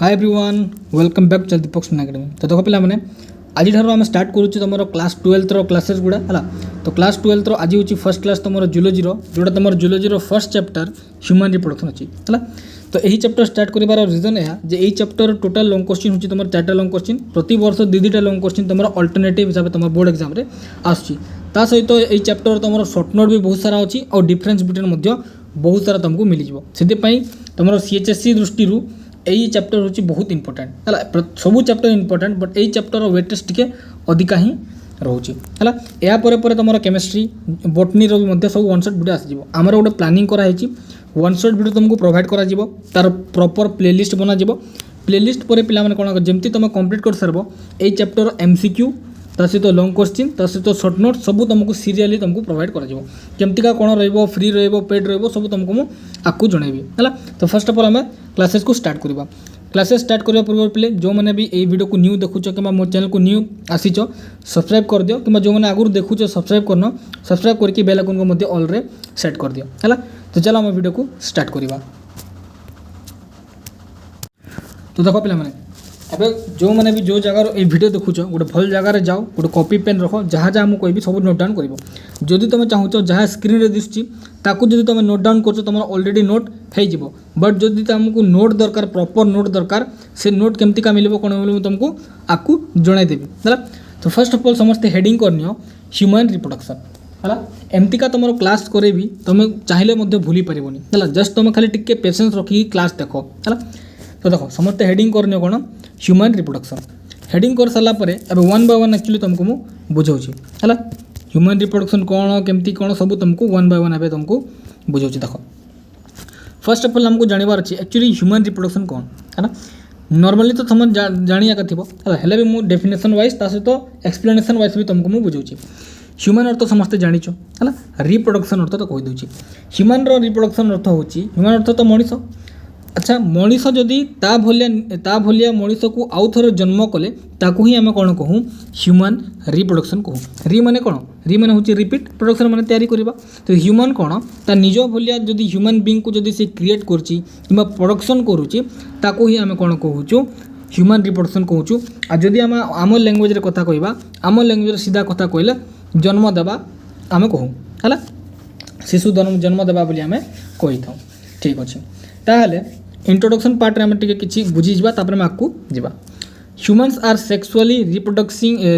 Hi everyone welcome back to Deepak study academy. तो देखो पे आज आम स्टार्ट करूँ तुम क्लास 12 क्लासेस गुड़ा है। तो क्लास 12 आज हूँ फर्स्ट क्लास तुम जूलोजी जोटा तुम zoology first chapter human reproduction अच्छी है। तो यही चैप्टर स्टार्ट कर रिजन यह यही चैप्टर टोटाल लॉन्ग क्वेश्चन होची तुम 4टा लॉन्ग क्वेश्चन प्रति वर्ष 2-2टा लॉन्ग क्वेश्चन तुम अल्टरनेटिव हिसाब से तुम बोर्ड एग्जाम रे आसुची। ता सहित यही चैप्टर तुम शॉर्ट नोट भी बहुत सारा अच्छी और डिफरेंस बिटवीन बहुत सारा तुमको मिल जाए। तुम सीएचएससी दृष्टि यही चैप्टर हूँ बहुत इंपोर्टेंट है। सबू चैप्टर इंपोर्टेंट बट यही चैप्टर वेटेज टी अधिका ही रोचे है। यापर तुम केमिस्ट्री बोटनी भी सब वन शॉट वीडियो आसो। आमर गोटे प्लानिंग कराई वन शॉट वीडियो तुमको प्रोवाइड करा तार प्रॉपर प्लेलिस्ट बना प्लेलिस्ट पर पे कौन जमती तुम कंप्लीट कर सारब यही चैप्टर एमसीक्यू ता सहित लॉन्ग क्वेश्चन ता सहित शॉर्ट नोट सब तुमको सीरियली तुमको प्रोवाइड करमती कौन फ्री पेड सब तुमको मुझे आपको जनइबी है। तो फर्स्ट ऑफ ऑल आम क्लासेस को स्टार्ट करवा। क्लासेस स्टार्ट करने पूर्व पे जो मैंने भी ये वीडियो को न्यू देखुच कि मो चैनल को न्यू आसीच सब्सक्राइब कर दियो कि जो मैंने आगुरी देखुच सब्सक्राइब करना सब्सक्राइब करके बेल आइकन को ऑल रे सेट कर दियो है। तो चलो आम वीडियो को स्टार्ट करवा। तो देखो पे एबे जो मैंने भी जो जगार ये वीडियो देखुच गोटे भल जगार जाओ गोटे कॉपी पेन रख जहाँ जहाँ मुझे कह सब नोट डाउन कर। जदि तुम चाहूच जहाँ स्क्रीन रे दिशुची ताकू जदि तुम नोट डाउन कर तुम ऑलरेडी नोट हो बट जदि तुमको नोट दरकार प्रॉपर नोट दरकार से नोट केमती का मिले कौन मिले तुमको आपको जनईदेवी है। तो फर्स्ट ऑफ ऑल समस्ते हेडिंग करनी ह्यूमन रिप्रोडक्शन है। एमती का तुम क्लास करे भी तुम चाहिए भूली पारबनी है। जस्ट तुम खाली टिके पेशेंस रखिकी क्लास देख है। तो देखो समस्ते हेडिंग करनी कौन ह्यूमन रिप्रोडक्शन हेडिंग कर सारा पर अब वन बाय वन एक्चुअली तुमको मु बुझाऊँगी है। ह्यूमन रिप्रोडक्शन कौन केमती कौन सब तुमको वन बाय वन तुमको बुझाऊँगी। देखो फर्स्ट ऑफ ऑल हमको जानवर अच्छी एक्चुअली ह्यूमन रिप्रोडक्शन कौन है ना। नॉर्मली तो तुम जानिया थी है भी मुझे डेफिनेशन वाइज ता सहित एक्सप्लेनेशन वाइज भी तुमको मुझे बुझाऊँगी। ह्यूमन अर्थ समस्ते जानिच है। रिप्रोडक्शन अर्थ तो कहीदे ह्यूमन रिप्रोडक्शन अर्थ हूँ ह्यूमन अर्थ तो मनीष। अच्छा मनीष जदि ता भलिया मनीष को आउ थे जन्म कले ताकू ही आम कौन कहूँ ह्यूमन रिप्रोडक्शन कहूँ। री माने कौन री माने हूँ रिपीट प्रोडक्शन माने तैयारी करवा। तो ह्यूमन कौन ता निज भलिया जदि ह्यूमन बीइंग को जदि से क्रिएट करुच्ची कि प्रोडक्शन करुच्ची ताकू ही आम कौन कहूँ ह्यूमन रिप्रोडक्शन कहूँ। आ जदि आम लैंग्वेज कथा कहवा आम लैंग्वेज सीधा कथा कहले जन्म देवा आम कहूँ है। शिशु जन्म देवा बोली आम कही था। ठीक अच्छे ताहले इंट्रोडक्शन पार्ट में टिके किछि बुझी जिबा तापर में आकु जिबा। Humans are sexually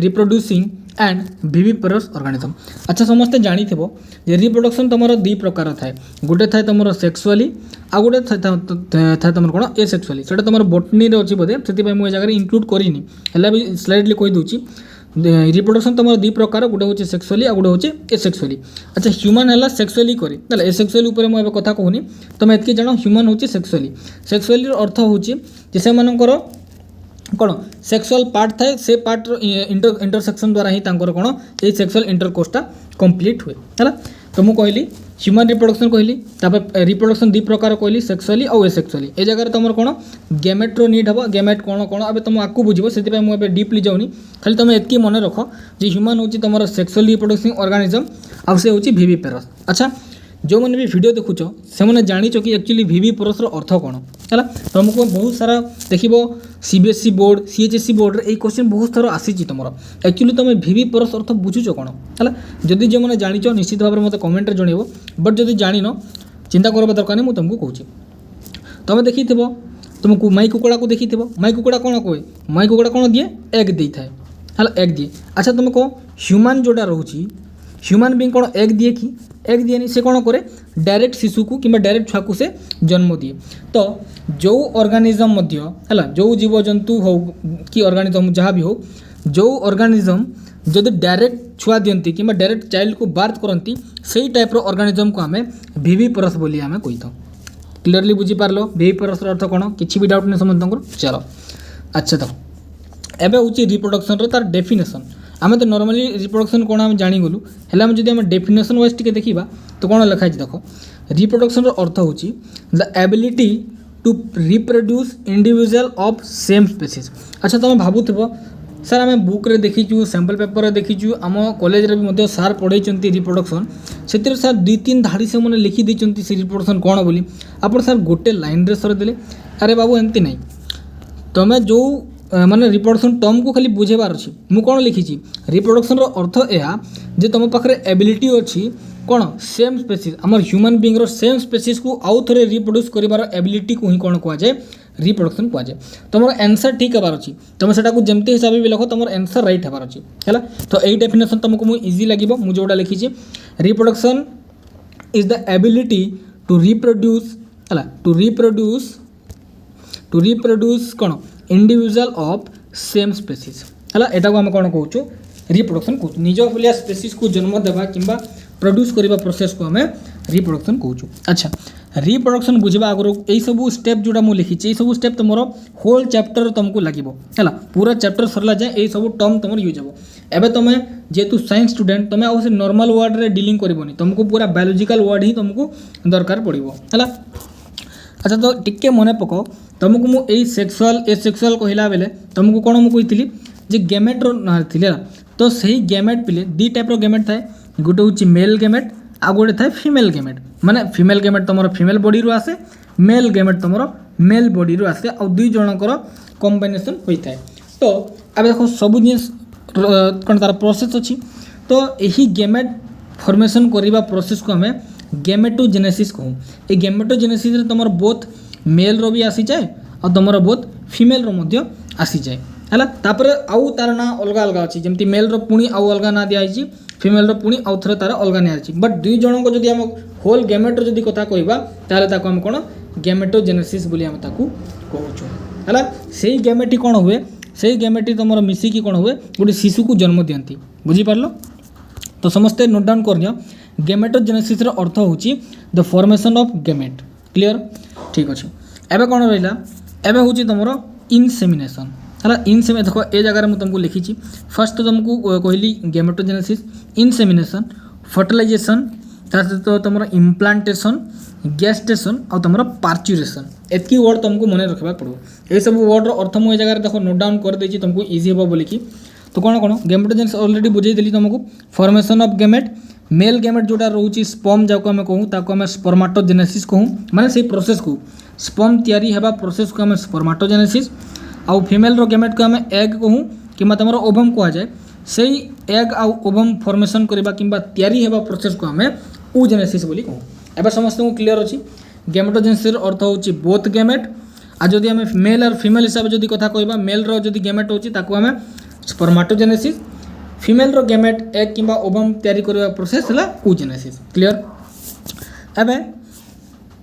reproducing and viviparous organism. अच्छा समस्ते जानी थेबो जे रिप्रोडक्शन तुमर दी प्रकार थाए गोटे थाए तुमर सेक्सुअली आ गोटे थाए तुमर कोन एसेक्सुअली सेटा तुमर बोटनी रे अछि बोधे सेति पय मु ए जगह इंक्लूड करिनी हला भी स्लाइडली कहि दोछि। रिप्रोडक्शन तुम दी प्रकार गोटे हूँ सेक्सुअली आ गोटे हूँ एसेक्सुअली। अच्छा ह्यूमन है सेक्सुअली करे ना एसेक्सुअली उपर मुझे कथा कहूनी तुम एतकी जान ह्यूमन हूँ सेक्सुअली अर्थ हूँ से मानकर कौन सेक्सुअल पार्ट थाए से पार्ट इंटरसेक्शन द्वारा ही कौन ये सेक्सुअल इंटरकोर्सटा कंप्लीट हुए है। तो मुझे कहली ह्यूमन रिप्रोडक्शन कहली रिप्रोडक्शन दी प्रकार कहली सेक्सुअली और एसेक्सुअली ए जगह तुम कौन गैमेट्रो नीड हम गैमेट कौन कौन अब तुम आपको बुझे से मुझे डीपली जाऊनी खाली तुम एतकी मन रख जे ह्यूमन हूँ तुम सेक्सुअली रिप्रोडक्सिंग ऑर्गेनिज्म आउ से हूँ विविपेरस। अच्छा जो मैंने भी वीडियो देखुच से मैंने जानिच कि एक्चुअली विविपेरस अर्थ कौन है। तुमको बहुत सारा देख सीबीएसई बोर्ड सीएचएससी बोर्ड रे क्वेश्चन बहुत थर आसी तुम एक्चुअली तुम विविपेरस अर्थ बुझुच कौन है। जदि जो मैंने जानिच निश्चित भाव में मत कमेंट रे जनइबो बट जदि जानिन चिंता करबा दरकार नहीं। तुमको कहूँ तुम देखी तुमको माई कुकुड़ा को देखी माई कुकुड़ा कौन कहे माई कुकुड़ा कौन दिए एग दे थाए है एग दिए। अच्छा तुम कह ह्यूमन जोटा रोची ह्यूमन बीइंग कौन एग दिए कि एग दिए नहीं से कौन करे डायरेक्ट शिशु को कि डायरेक्ट छुआ को से जन्म दिए। तो जो ऑर्गेनिज्म है जो जीव जंतु हो कि ऑर्गेनिज्म जहाँ भी हो जो ऑर्गेनिज्म जदि डायरेक्ट छुआ दियंती कि डायरेक्ट चाइल्ड को बार्थ करती से टाइप ऑर्गेनिज्म को आम विविपेरस बोली आम कही था। क्लीयरली बुझीपार विविपेरस अर्थ कौन किसी भी डाउट नहीं समझ चलो। अच्छा तो एबे हूँ रिप्रोडक्शन तार डेफिनेशन आम तो नॉर्मली रिप्रोडक्शन कौन आम जागलु है जब डेफिनेशन वाइज टी देखा तो कौन लिखाई देख रिप्रोडक्शन अर्थ हूँ the ability to reproduce individual of same species. अच्छा तुम भावुव सर आम बुक रे देखीचु सैंपल पेपर देखीचु आम कॉलेज रे भी सार पढ़ाई रिप्रोडक्शन से सार 2-3 धाड़ी से मैंने लिखिदी से रिप्रोडक्शन कौन बोली आप सर गोटे लाइन रे सर देले अरे बाबू एमती नहीं तुम्हें जो माने रिप्रोडक्शन टर्म को खाली बुझेबार अच्छी मु कौन लिखी रिप्रोडक्शन अर्थ यह जे तुम पाखे एबिलिटी अच्छी कौन सेम स्पेसीज आम ह्यूमन बीइंग रो सेम स्पेसीज को आउ थे रिप्रोड्यूस कर एबिलिटी को ही कौन कहुए रिप्रोडक्शन कहुए तुम आंसर ठीक हबार अच्छी तुम से जमती हिसाब भी लिख तुम आंसर राइट हबार अच्छी है। तो यही डेफिनेशन तुमको मुझे इजी लगे मुझे जोटा लिखी reproduction is the ability to reproduce है टू रिप्रोड्यूस कौन इंडिविजुअल ऑफ सेम स्पेसीज है एटा को आम कौन कहूँ रिप्रोडक्शन कहूँ निज भलिया स्पेसीज को जन्म देवा कि प्रोड्यूस करने प्रोसेस को आम रिप्रोडक्शन कहूँ। अच्छा रिप्रोडक्शन बुझा आगर यही सब स्टेप जोड़ा मुझे लिखी यही सब स्टेप तुम होल चैप्टर तुमको लगे है पूरा चैप्टर सरला जाए यही सब टर्म तुम यूज हे एवं तुम जेहेतु साइंस स्टूडेंट तुम आउ नॉर्मल वर्ड रे डीलिंग करबनी तुमको पूरा बायोलॉजिकल वर्ड ही तुमको दरकार पड़ो है। अच्छा तो टिके मन पक तुमको मुझे सेक्सुअल एसेक्सुअल कहला बेले तुमको कौन मुझे कही जे गैमेट ना थी तो सही गैमेट पिले दी टाइप गैमेट थाए गोटे हूँ मेल गैमेट आ गोटे थाए फीमेल गैमेट माने फीमेल गैमेट तुम फीमेल बॉडी रू आसे मेल गैमेट तुम मेल बॉडी रू आसे आ दुई जनकर कॉम्बिनेशन होता है। तो अब देखो सब जिन कौन तार प्रोसेस अच्छी तो यही गैमेट फॉर्मेशन करवा प्रोसेस को हमें गैमेटोजेनेसिस कहूँ। ये गैमेटोजेनेसिस तुम बोथ मेल रो भी आसी जाए और तुम बोथ फीमेल रो आसी जाए है। तापर आउ तार ना अलग अलग अच्छी जमी मेल रो पुणी आउ अलग ना दिखाई फीमेल रो पुणी आउ थे तार अलग ना बट दुई जन को जब आम होल गैमेट रो कथा कहवा ताले आम कौन गैमेटोजेनेसिस बोली आम ताकू कहूँ है। से गैमेटी कौन हुए से गैमेटी तुम मिसिकी कौन हुए गोटे शिशु को जन्म दियंती बुझीपार। तो समस्ते नोट डाउन कर गैमेटोजेनेसिस रो अर्थ होची the formation of gamete clear ठीक अच्छे। एबे कौन रहा एबे होची तुमरो इनसेमिनेशन है इनसेमिने देखो ए जगह मुझे तुमको लिखी फर्स्ट तो तुमको कहली गैमेटोजेनेसिस इनसेमिनेशन फर्टिलाइजेशन तो तुम इम्प्लांटेशन गेस्टेशन और तुम पार्चुरेशन एतकी वर्ड तुमको मन रखा पड़ो ये सब वर्ड अर्थ मुझे जगह देखो नोट डाउन कर देती तुमको इजी हे बोलिकी। तो कौन कौन गैमेटोजेनेसिस ऑलरेडी बुझे देली तुमको formation of gamete male gamete जोटा रोचे स्पर्म जाको आम कहूँ ताको आम स्पर्माटोजेनेसिस कहूँ माने से प्रोसेस को स्पर्म तैयारी हेबा प्रोसेस को आम स्पर्माटोजेनेसिस आउ फीमेल रो गैमेट को आम एग कहूँ कि तुम ओवम कह जाए से एग आउ ओवम फॉर्मेशन करबा किंबा तैयारी हेबा प्रोसेस को आम oogenesis बोली कहूँ। एबे समस्त को क्लियर अच्छी गैमेटोजेनेसिस अर्थ होची बोथ गैमेट आ जदि आम मेल और फीमेल हिसाब से कथा कहबा मेल रो जदि गैमेट होची ताको आम स्पर्माटोजेनेसिस फीमेल रो गैमेट एग किंबा ओवम तैयारी करबा प्रोसेस है oogenesis क्लियर। एबे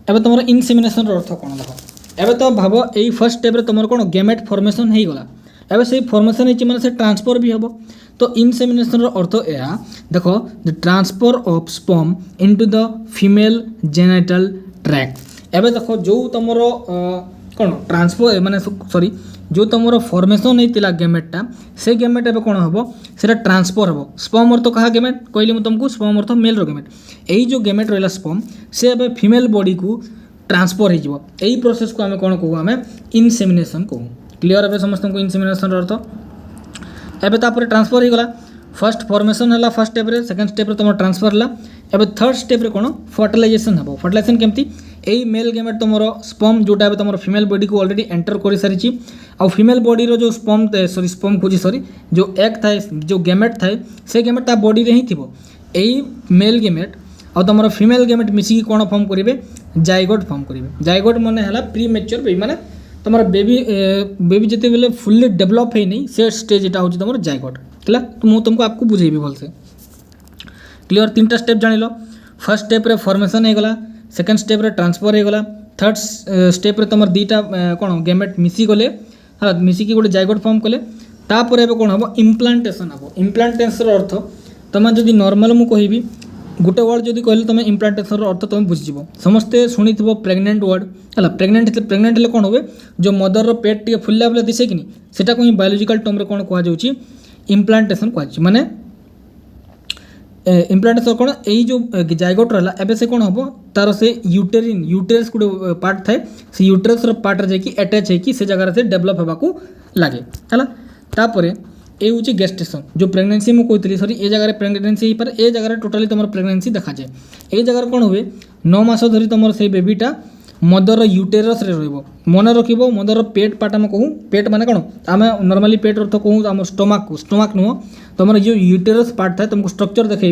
एबे तुम इनसेमिनेशन रो अर्थ कौन देख एबे तो भाव यही फर्स्ट स्टेप रे तुम कौन गैमेट फॉर्मेशन हो गला एबे से फॉर्मेशन होची माने से ट्रांसफर भी हेबो। तो इनसेमिनेशन रो अर्थ या देखो the transfer of sperm into the female genital tract. एबे देखो जो तुम कौन ट्रांसफर माने सॉरी जो तुम फॉर्मेशन होता गैमेटा से गैमेट एबे कौन हम से ट्रांसफर हम स्पर्म अर्थ कहा गैमेट कहली मुझे तुमको स्पर्म अर्थ मेल रो गैमेट यही जो गैमेट रहा स्पर्म से एबे फीमेल बॉडी को ट्रांसफर हो यही प्रोसेस को आम कौन कहूँ आम इनसेमिनेशन कहूँ क्लियर। एबे समस्त को इनसेमिनेशन अर्थ एबे तापर ट्रांसफर हो गला फर्स्ट फॉर्मेशन है फर्स्ट स्टेप रे सेकंड स्टेप रे तुम ट्रांसफर है एबे थर्ड स्टेप रे कौन फर्टिलाइजेशन हम फर्टिलाइजेशन केमती यही मेल गैमेट तुम स्पर्म जोटा तुम फीमेल बॉडी को ऑलरेडी एंटर कर सारी आ फीमेल बॉडी रो जो स्पर्म स्पर्म खोजी सॉरी जो एग थाए जो गैमेट थाए से गैमेट ता बॉडी रे ही थिबो यही मेल गैमेट और तुम फीमेल गैमेट मिसिकी कौन फॉर्म करेंगे जाइगोट फॉर्म करेंगे जाइगोट माने है प्री मैच्योर बेबी माने तुम बेबी बेबी जिते बेले फुल्ली डेभलप है नहीं से स्टेज यहाँ हूँ तुम जाइगोट है। तो मुझे तुमको आपको बुझेबी भलसे क्लियर। तीन स्टेप जान लो फर्स्ट स्टेप रे फॉर्मेशन हो गला सेकंड स्टेप रे ट्रांसफर हो गला थर्ड स्टेप रे तुम दीटा कौन गैमेट मिसी गले हाँ मिसिकी गोटे जाइगोट फॉर्म कले तापर एबे कौन हम इम्प्लांटेशन हम इम्प्लांटेशन अर्थ तुम जदि नॉर्मल मु कहबी गोटे वर्ड जब कहले तुम इम्प्लांटेशन अर्थ तुम बुझीज समस्ते शुणी प्रेग्नेंट वर्ड है प्रेग्नेंट हेल्ले कौन हुए जो मदर रो पेट टे फुल्ला बेले दिसे कि सेटा को बायोलॉजिकल टर्म रे कौन कहुच्छी इम्प्लांटेशन कहुच्छी माने इम्प्लांटेशन कौन यही जो जाइगोट रहा एबे से कौन हम तार से यूटेरिन यूटेरस गोटे पार्ट थाए से यूटेरस पार्ट जाकि अटैच है से जगह से डेभलप होगा लगे है। तापर ये हूँ गेस्टेशन जो प्रेगनेंसी मुझे कहती सॉरी ये जगह प्रेगनेंसी हो पारे ये जगह टोटाली तुम प्रेगनेंसी देखा जाए ये जगह कौन हुए 9 मास धरी तुम से बेबीटा मदर यूटेरस रे रहिबो मन रखिबो मदर पेट पार्ट आम कहूँ पेट माने कौन आम नॉर्मली पेट अर्थ कहूँ आम स्टोमाक को स्टोमाक नुह तुम जो यूटेरस पार्ट था तुमको स्ट्रक्चर देखी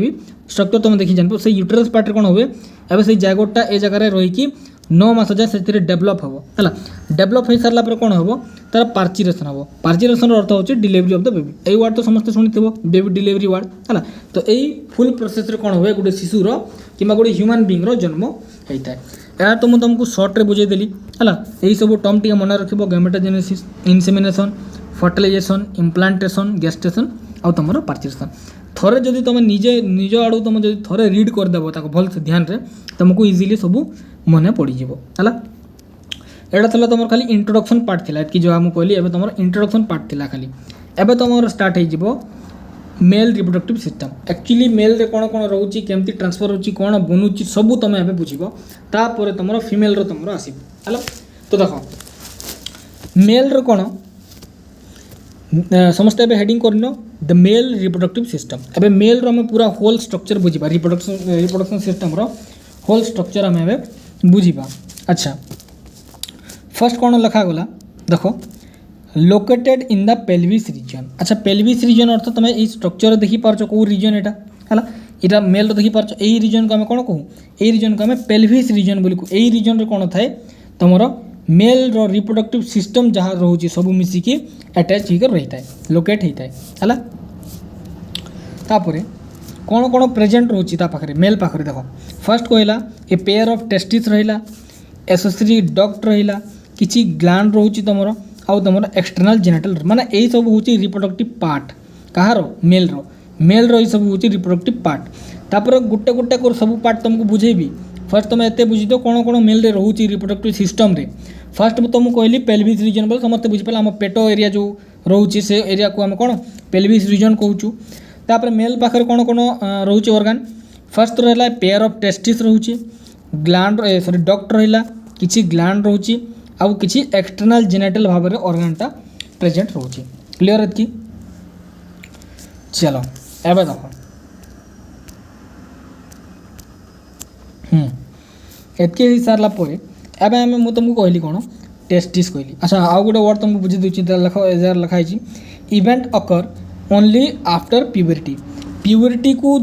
स्ट्रक्चर तुम देखी जान से यूटेरस पार्ट कौन हुए एवं से जैगोटा ए जगह रहीकि 9 मास जाए से डेभलप हम है डेभलप हो सारा कौन हम तार पार्चिरेसन हम पार्चिरेसन अर्थ हो डिलीवरी ऑफ द बेबी यही वार्ड तो समस्त शुणी बेबी डिलीवरी वार्ड है तो यही फुल प्रोसेस कौन हुए गोटे शिशुर कि गोटे ह्यूमन बीइंग जन्म होता है यार तो मुझे तुमको सर्ट्रे बुझेदेली है यही सब टर्म टी मन रख gametogenesis insemination fertilization implantation gestation आउ तुम पार्चिरेसन थोड़े जदि तुम निजे निज आड़ू तुम जो थोड़े रीड करदेव भल से ध्यान रे तुमको इजिली सब मन पड़ज है एटा था तुम खाली इंट्रोडक्शन पार्ट थी कि जो आम कहली तुम इंट्रोडक्शन पार्ट थी खाली एवं तुम स्टार्ट हो male reproductive system actually male रे कौन कौन रोचे केमती ट्रांसफर होची कौन बनुची सब तुम एवं बुझब तापर तुम फिमेल रो तुम आस तो देख मेल रो कौन समस्त एवं हेडिंग कर द मेल रिप्रोडक्टिव सिस्टम एवं मेल रो पूरा होल स्ट्रक्चर बुझा रिप्रोडक्शन सिस्टम रो होल स्ट्रक्चर आम एवं बुझा अच्छा फर्स्ट कौन लिखागला देख located in the pelvis region अच्छा पेल्विस रीजन अर्थ तुम ये स्ट्रक्चर देखिपार कौ रीजन यहाँ है यहाँ मेल देखिपार यही रीजन को आम कौन कहूँ यही रीजन को आम पेल्विस रीजन बोली यही रीजन कौन थाए तुम मेल रो रिप्रोडक्टिव सिस्टम जहाँ रोचे सब मिसिकी अटैच होकर रही है लोकेट होता है तापर कौन कौन प्रेजेंट रोचे पाखे मेल पाखे देख फर्स्ट कहला ए पेयर ऑफ टेस्टिस रहा एसेसरी डक्ट रहा किसी ग्लैंड रोचे तुम आउ तुम एक्सटर्नाल जेनिटल माने यही सब हूँ रिप्रोडक्टिव पार्ट कହାର मेल रो सब हूँ रिप्रोडक्टिव पार्ट तापर गोटे गोटे कर सब पार्ट तुमको बुझेबी फर्स्ट तुम एत बुझी दो कौन कौन मेल रे रोचे रिप्रोडक्टिव सिस्टम रे फर्स्ट तुमको कहली पेल्विस रीजन बोले समस्ते बुझीपारे आम पेट एरिया जो रोचे से एरिया को आम कौन पेल्विस रीजन कहूँ तापर मेल पाखे कौन कौन रोचे ऑर्गन फर्स्ट रहा पेयर ऑफ टेस्टिस रोचे ग्लैंड सॉरी डक्ट रहा किसी ग्लैंड रोचे आउ किसी एक्सटर्नाल जेनिटल भाव में ऑर्गनटा प्रेजेंट रोचे क्लियर है कि चलो एवं देख एतके ही सारापर एवं मुझे तुमको कहली कौन टेस्टिस कहली अच्छा आउ गोटे वर्ड तुमको बुझे दूसरी लिखाई इवेंट अकर ओनली आफ्टर प्यूबरिटी प्यूबरिटी को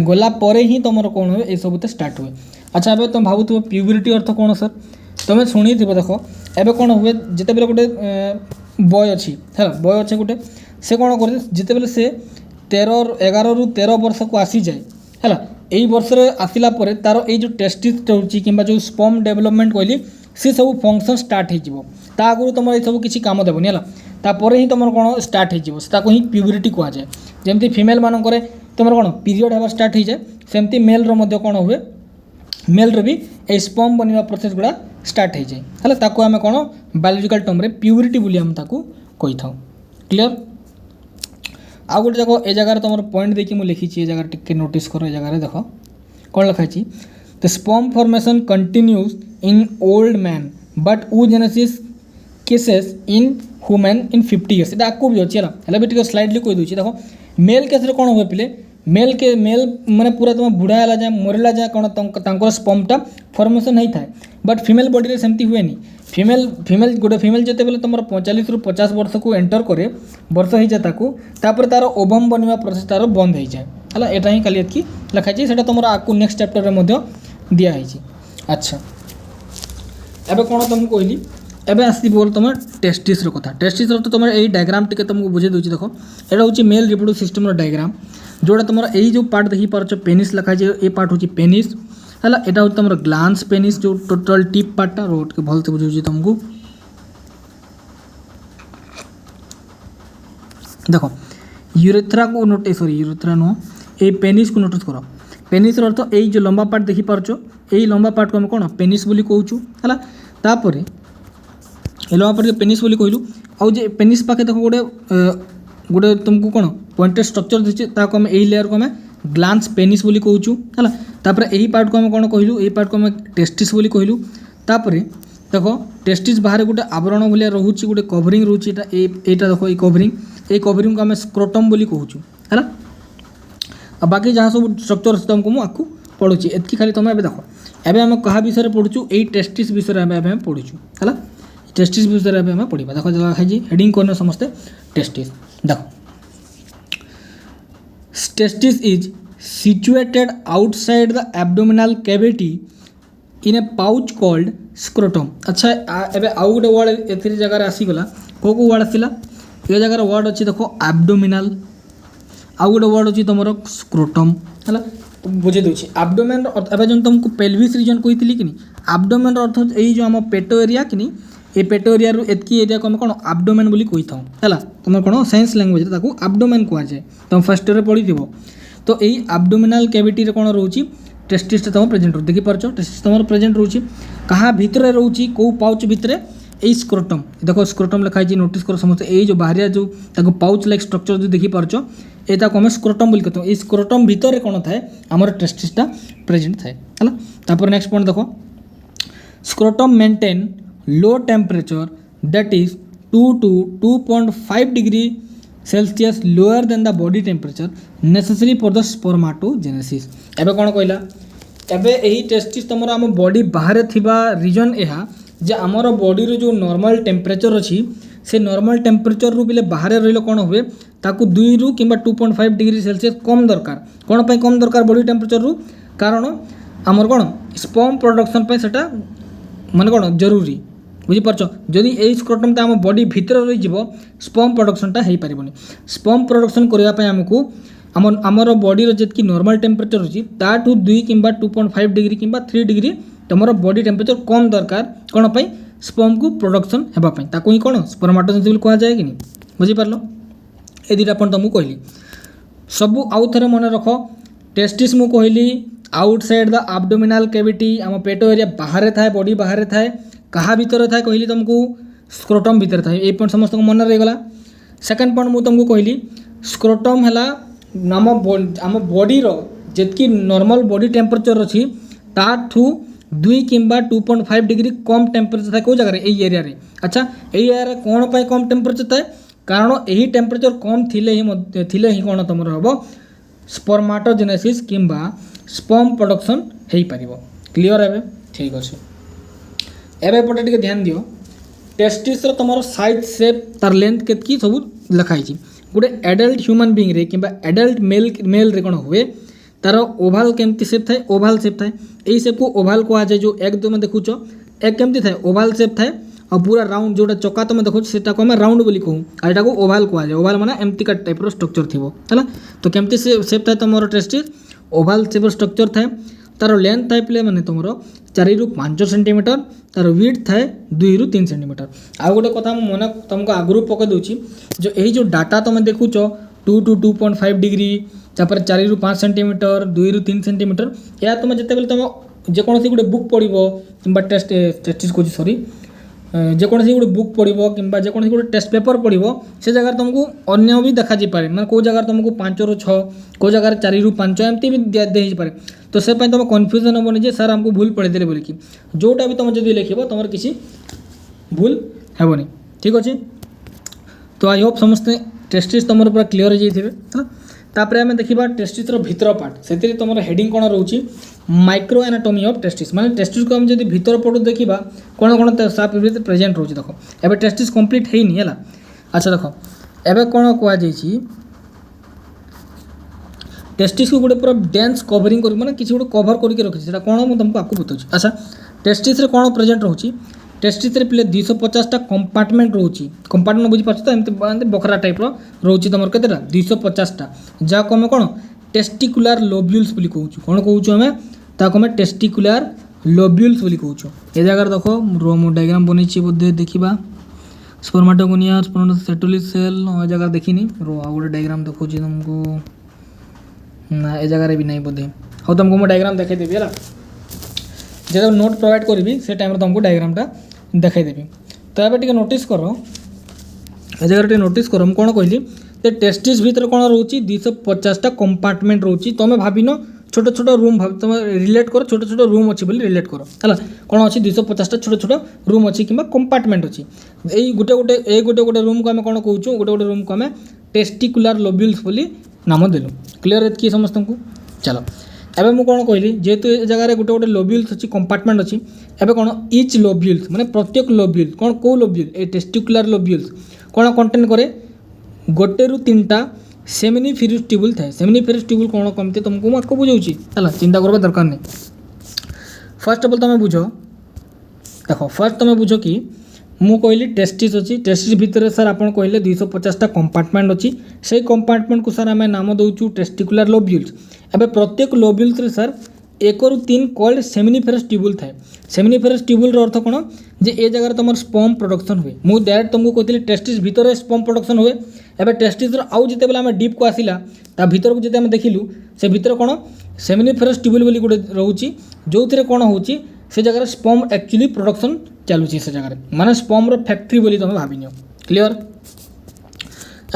गला परे ही तुम कौन हुए ये सब स्टार्ट हुए अच्छा एवं तुम भावुव प्यूबरिटी अर्थ कौन सर तुम शुणी देख एवं कौन हुए जिते बेले गोटे बय अच्छी है बय अच्छे गोटे से कौन कर जिते बेले से 11 ରୁ 13 वर्ष को आसी जाए है यही वर्ष आसला तार ये जो टेस्टिस रोचे कि जो स्पर्म डेवलपमेंट कहली सी सब फंक्शन स्टार्ट हो आगु तुम ये सब किसी काम देवनी है तापर ही तुम कौन स्टार्ट हो ही प्यूबरिटी कहुए जमती फिमेल मानक तुम कौन पीरियड होगा स्टार्ट हो जाए सेमती मेल रो कौन हुए मेल रो भी ये स्पर्म बनवा प्रोसेस गुड़ा स्टार्ट हो जाए है ताको आम कौन बायोलॉजिकल टर्म रे प्यूबरिटी बोली आम ताको कही था क्लियर आउ गोटे देख ए जगह तुम पॉइंट देखिए मुझे लिखी ये जगह टिके नोटिस कर जगह देख कौन लिखाई the sperm formation continues in old man but oogenesis cases in human in 50 years ये आपको भी अच्छी है भी स्लाइडली कही दूसरी देख मेल केस कौन हुए पिले मेल माने पूरा तुम बुढ़ा है जाए मरला जाए कौन स्पर्मटा फॉर्मेशन होता है बट फिमेल बॉडी रे सेमती हुए फिमेल गोटे फिमेल जिते बेले तुम 45 ରୁ 50 वर्ष को एंटर करे वर्ष हो जाए तापर तार ओवम बनवा प्रोसेस तार बंद हो जाए है यहाँ ही खाली एतकी लिखाई से तुम आपको नेक्स्ट चैप्टर में दिखाई अच्छा एवं कौन तुमको कहली एवं आसो तुम टेस्टिस कथा टेस्टिस तो तुम यही डायग्राम टी तुमको बुझे दूसरी देख यहाँ हूँ मेल रिप्रोडक्टिव सिस्टम डायग्राम जोड़ा तुम यही जो पार्ट देखिपार पेनिस लिखाई ये पार्ट हूँ पेनिस है यहाँ हूँ तुम ग्लांस पेनिस जो टोटल टिप पार्टा रोड के भल से बुझे तुमको देख यूरेथ्रा को नोट सॉरी यूरेथ्रा नुह ये पेनिस को नोटिस कर पेनिस अर्थ यही जो लंबा पार्ट देखिपार यही लंबा पार्ट को आम कौन पेनिस बोली कहूँ है तापर ये लंबा पार्ट पेनिस बोली कहलु आउ जे पेनिस पाखे देख गोटे गोटे तुमको कौन पॉइंटेड स्ट्रक्चर देखिए ताको यही लेयर को आम ग्लांस पेनिस बोली कहूँ है तापर यही पार्ट को आम कौन कहलु यही पार्ट को आम टेस्टिस बोली कहलु तापर देख टेस्टिस बाहर गोटे आवरण भाया रोचे गोटे कवरिंग रोचे यहाँ देख ये कवरिंग को आम स्क्रोटम बोली कहूँ है बाकी जहाँ सब स्ट्रक्चर तुमको मुझे पढ़ुची एतकी खाली तुम एबे देखो एबे हम कहा विषय पढ़ुचु एई टेस्टिस विषय एबे हम पढ़ुचु हला टेस्टिस विषय एबे हम पढ़िबा देखो जगह खाई हेडिंग करने समस्त टेस्टिस देखो testis is situated outside the abdominal cavity in a pouch called scrotum अच्छा एबे आउ गोटे वर्ड एथि जगह आसी गला को वर्ड आसिला ए जगह वर्ड अछि देखो abdominal आउ गोटे वर्ड अछि तमरो scrotum हला बुझे दोछि abdomen एबे जन तुमको pelvis region कहितली कि abdomen अर्थ एई जो हम पेटो एरिया कि ए पेटो एरिया रु एतकी एरिया को हम कोन abdomen बोली कहिथौ हला तुम कोन साइंस लैंग्वेज रे ताको abdomen कोआ जाय तुम फर्स्ट रे पढी दिबो तो यही abdominal cavity रे कोन रोची टेस्टिस तुम प्रेजेंट रो देखि पारछो टेस्टिस तुम प्रेजेंट रोची कहा भीतर रोची को पाउच भीतर ए स्क्रोटम देखो स्क्रोटम लिखा है नोटिस करो समस्त ए जो बाहरिया जो ताको पाउच लाइक स्ट्रक्चर जो देखि पारछो एता को हम स्क्रोटम बोल कहतो ए स्क्रोटम भीतर रे कोन थाए हमर टेस्टिसटा प्रेजेंट थाए हला तापर नेक्स्ट पॉइंट देखो scrotum maintain low temperature that is 2 to 2.5 degree Celsius lower than the body temperature necessary for the spermatogenesis एबे कोन कहला एबे एही टेस्टिस तमरो हम बॉडी बाहर थिबा रीजन एहा जे हमर बॉडी रो जो नॉर्मल टेम्परेचर अछि से नॉर्मल टेम्परेचर रु बिले बाहर रहिलो कोन हुए ताकू 2 रु किबा 2.5 डिग्री सेल्सियस कम दरकार कोन पय कम दरकार बॉडी टेम्परेचर रु कारण हमर कोन स्पर्म प्रोडक्शन पय सेटा माने कोन जरूरी बुझी पारछ जदि ए स्क्रोटम ता हम बॉडी भीतर रहि जिवो स्पर्म प्रोडक्शन ता हेई परिबोनी स्पर्म प्रोडक्शन करिया पय हमकु हमर बॉडी रो जेतकी नॉर्मल टेम्परेचर अछि ताठू 2 किबा 2.5 डिग्री किबा 3 डिग्री तमरो बॉडी टेम्परेचर कम दरकार कोन पय स्पर्म को प्रोडक्शन हेबा पय ताकू ही कोन स्पर्माटोजेनेसिस कहा जाय कि नि बुझी पारलो ए दिटा पॉइंट तुमको कहली सब आउ थरे मन रखो टेस्टिस मु कहली आउटसाइड द एब्डोमिनल कैविटी हम पेटो एरिया बाहर थाए बॉडी बाहर थाए कहा भीतर थाए कहली तुमको स्क्रोटम भीतर थाए ए पॉइंट समस्त को मन रही गला सेकंड पॉइंट मु तुमको कहली स्क्रोटम हला आम बॉडी रो जेतकी नॉर्मल बॉडी टेम्परेचर अछि ताठू 2 किंबा 2.5 डिग्री कम टेम्परेचर थाए को जगह रे ए एरिया रे अच्छा ए एरिया रे कोन पय कम टेम्परेचर थाए कारण एही टेम्परेचर कम थिले ही कोन तमरो हबो स्पर्माटोजेनेसिस किंबा स्पर्म प्रोडक्शन हेई परिबो क्लियर हेबे ठीक अछि एबे पटे टिके ध्यान दियो टेस्टिस रो तमरो साइज शेप तार लेंथ केतकी सब लिखाई छी गुटे एडल्ट ह्यूमन बीइंग रे किंबा एडल्ट मेल रे कोन हुए तार ओभाल केमती शेप थाए ओभाल शेप थाए एई शेप को ओभाल को आ जाय जो एक दो में देखुचो एक केमती थाए ओभाल शेप थाए और पूरा राउंड जोटा चक्का तुम देखो सेटा को हम राउंड बोली कहूँ और एटा को ओभाल को आ जाय ओभाल माने एमती का टाइप रो स्ट्रक्चर थिबो हला तो केमती शेप थाए तमरो टेस्टिस ओभाल शेप रो स्ट्रक्चर थाए तार लेंथ थाए प्ले माने तुमरो 4 रु 5 सेंटीमीटर तार विड्थ थाए 2 रु 3 सेंटीमीटर आ गोटे कथा हम मन तुमको आगुरु पके दोची जो एही जो डाटा तुम देखुचो 2 to 2.5 डिग्री तापर 4 रु 5 सेंटीमीटर 2 रु 3 सेंटीमीटर या तुम जते बेले तुम जे कोनसी गोटे बुक पढिबो किंबा टेस्टिस को सॉरी जे कोनसी गोटे बुक पढिबो किंबा जे कोनसी गोटे टेस्ट पेपर पढिबो से जगह तुमको अन्य भी देखा जी पारे माने को जगह तुमको 5 रु 6 को जगह 4 रु 5 एमती भी दे ही पारे तो से तुम कन्फ्यूजन हेबनी जे सर हमको भूल पढ़ी देले बोली कि जोटा भी तुम जदि लिखिबो तुमर किसी भूल हेबनी ठीक अछि तो आई होप समस्त टेस्टिस तुमर पूरा क्लियर हो जाइथिबे है तापर हमें देखिबा टेस्टिस रो भीतर पार्ट सेतिर तुमर हेडिंग कोन रहउची माइक्रो एनाटॉमी ऑफ टेस्टिस माने टेस्टिस को हम जदि भीतर पटु देखिबा कोन कोन साफ भीतर प्रेजेंट रहउची देखो एबे टेस्टिस कंप्लीट हेनी हला अच्छा देखो एबे कोन कोआ जाइची टेस्टिस को गोटे पूरा डेंस कवरिंग कर माने किसी गोटे कवर करके रखी सेटा कोन हम तुमको आपको बताउची अच्छा टेस्टिस रे कोन प्रेजेंट रहउची टेस्टिस रे प्ले 250 टा कंपार्टमेंट रहउची कंपार्टमेंट बुझी पाछ तो एमते बखरा टाइप रो रहउची तमर केतेटा 250 टा जा को हम कोन टेस्टिकुलर लोब्यूल्स बोली कहउछु कोन कहउछु हमें ता को हम टेस्टिकुलर लोब्यूल्स बोली कहउछु ए जगह देखो रो मो डायग्राम बनेछि बोधे देखिबा स्पर्माटोगोनिया स्पर्माटोसेटोलिस सेल ओ जगह देखिनी रो आ गोटे डायग्राम देखउछि तुमको ना ए जगह रे भी नहीं बोधे हो तुमको मो डायग्राम देखाई देबी हला जब नोट प्रोवाइड करबी से टाइम रे तुमको डायग्राम टा देखाई देबी तो एबे टिके नोटिस करो ए जगह रे नोटिस करो हम कोन कहली ते टेस्टिस भीतर कोन रहउची 250 टा कंपार्टमेंट रहउची तमे भाबिनो छोटो छोटो रूम भाब तमे रिलेट करो छोटो छोटो रूम अछि बोली रिलेट करो हला कोन अछि 250 टा छोटो छोटो रूम अछि किबा कंपार्टमेंट अछि एई गोटे रूम को हम कोन कहउछु गोटे रूम को हम टेस्टिकुलर लोब्यूल्स बोली नाम देलु क्लियर एत की समस्त को चलो एबे मु कौन कहली जेहेतु ए जगह गोटे गोटे लोब्यूल्स अच्छी कंपार्टमेंट अच्छी एबे कौन इच लोब्यूल्स माने प्रत्येक लोब्यूल कौन को लोब्यूल ए टेस्टिकुलर लोब्यूल्स कौन कंटेन करे गोटे रु 3टा सेमिनिफेरस ट्यूबुल थाए सेमिनिफेरस ट्यूबुल कौन कमती तुमको मुझे बुझाऊँगी है चिंता करवा दरकार नहीं। फर्स्ट ऑफ ऑल तुम बुझ देख फर्स्ट तुम बुझ कि मु कहली टेस्टिस अच्छी टेस्टिस भितर सर आप कहले 250टा कंपार्टमेंट अच्छी से कंपार्टमेंट को सर आम नाम दौचु टेस्टिकुलर लोब्यूल्स एवं प्रत्येक लोब्यूल्स सर 1 ରୁ 3 कॉल्ड सेमिनिफेरस ट्यूबुल थाए सेमिनिफेरस ट्यूबुल अर्थ कौन जे ए जगह तुम स्पर्म प्रोडक्शन हुए मुझे डायरेक्ट तुमको कहती टेस्टिस भितर स्पर्म प्रोडक्शन हुए एवं टेस्टिस आउ जिते आम डीप को आसला ता भीतर को जिते देखिलु से भितर कौन सेमिनिफेरस ट्यूबुल बोली गोटे रोचे जो थे कौन होची से जगह स्पर्म एक्चुअली प्रोडक्शन चलुची से जगह माने स्पर्म रो फैक्ट्री बोली तुम भाविन क्लियर।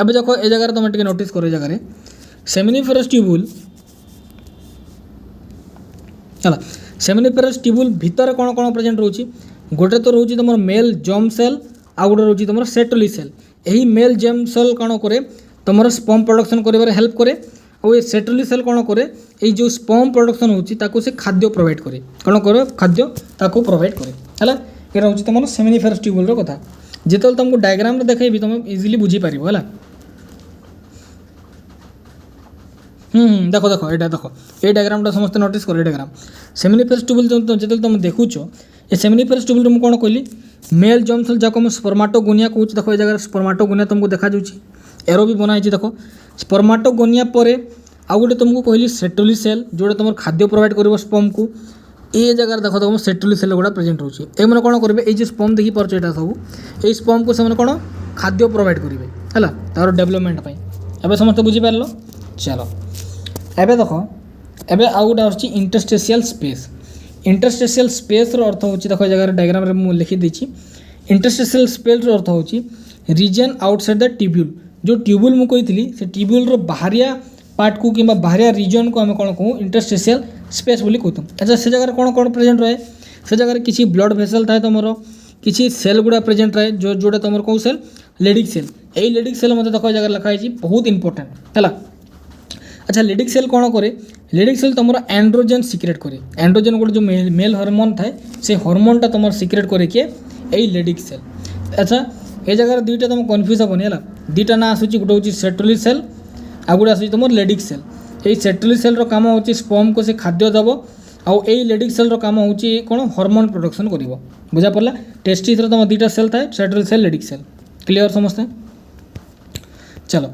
अब देखो ए जगह तुम टे नोटिस कर जगह सेमिनिफेरस ट्यूबुल है सेमिनिफेरस ट्यूबुल भितर कौन कौन प्रेजेंट रोची गोटे तो रोची तुम मेल जर्म सेल आ गोटे रोची तुम सेटोली सेल यही मेल जर्म सेल कौन करे तुम स्पर्म प्रोडक्शन कर हेल्प करे और ये सेटोली सेल कौन करे ये जो स्पर्म प्रोडक्शन होची ताको से खाद्य प्रोवाइड करे कौन करे खाद्य ताको प्रोवाइड करे है ये रोची तुम सेमिनिफेरस ट्यूबुल रो कथा जिते तुमको डायग्राम रे देखैबी तुम इजीली बुझी पारिबो है देखो देखो ये देखो ये डायग्राम समस्त नोटिस कर डायग्राम सेमिनिफेरस ट्यूबुल जो तुम देखुच ये सेमिनिफेरस ट्यूबुल मुझे कौन कहली मेल जर्म सेल जाको स्पर्माटोगोनिया कहूँ देखो ये जगह स्पर्माटोगोनिया तुमको देखा एरो भी बनाई देखो स्पर्माटोगोनिया पर आउ गोटे तुमको कहली सेटोली सेल जोटा तुम खाद्य प्रोवाइड कर स्पर्म को ये जगह देखो तुम सेटोली सेल गुड़ा प्रेजेंट होची ए मैंने कौन करेंगे ये स्पर्म देखी पार्छ यहाँ सब ये स्पर्म को से कौन खाद्य प्रोवाइड करेंगे है तार डेवलपमेंट एवं समस्त बुझीपार चलो एबे देखो एबे आउ गोटे आछी इंटरस्टेशियल स्पेस इंटरस्टेशियल स्पेस रो अर्थ होची देखो जगह डायग्राम रे मु लिखि देछि इंटरस्टेशियल स्पेस रो अर्थ होची रीजन आउटसाइड द ट्यूब्यूल जो ट्यूब्यूल मु कहितली से ट्यूब्यूल रो बाहरिया पार्ट को किंबा बाहरिया रीजन को आम कौन कहूँ इंटरस्टेशियल स्पेस बोली कहतु अच्छा से जगह कौन कौन प्रेजेंट रहे से जगह किसी ब्लड भेसल थाए तुम किसी सेल गुड़ा प्रेजेंट रहे जो जोटा तुम कौ सेल लेडिक सेल यही लेडिक सेल मतलब देखो जगह लिखाई बहुत इंपोर्टेंट है। अच्छा लेडिक सेल कौन करे लेडिक सेल तुम एंड्रोजन सिक्रेट करे एंड्रोजन गोटे जो मेल हार्मोन थाए से हार्मोनटा तुम सिक्रेट करे किए यही लेडिक सेल। अच्छा ये जगह दुईटा तुम कन्फ्यूज हेनी है दुईटा ना आसूँ गोटे हूँ सेटोली सेल आ गोटे आसूँ तुम लेडिक सेल यही सेटोली सेल रो काम होची स्पर्म को से खाद्य दब आउ यही लेडिक सेल रो काम होची कौन हार्मोन प्रोडक्शन करिवो बुझा पड़ला टेस्टिस रो तुम दुईटा सेल थाए Sertoli cell Leydig cell clear समस्ते। चलो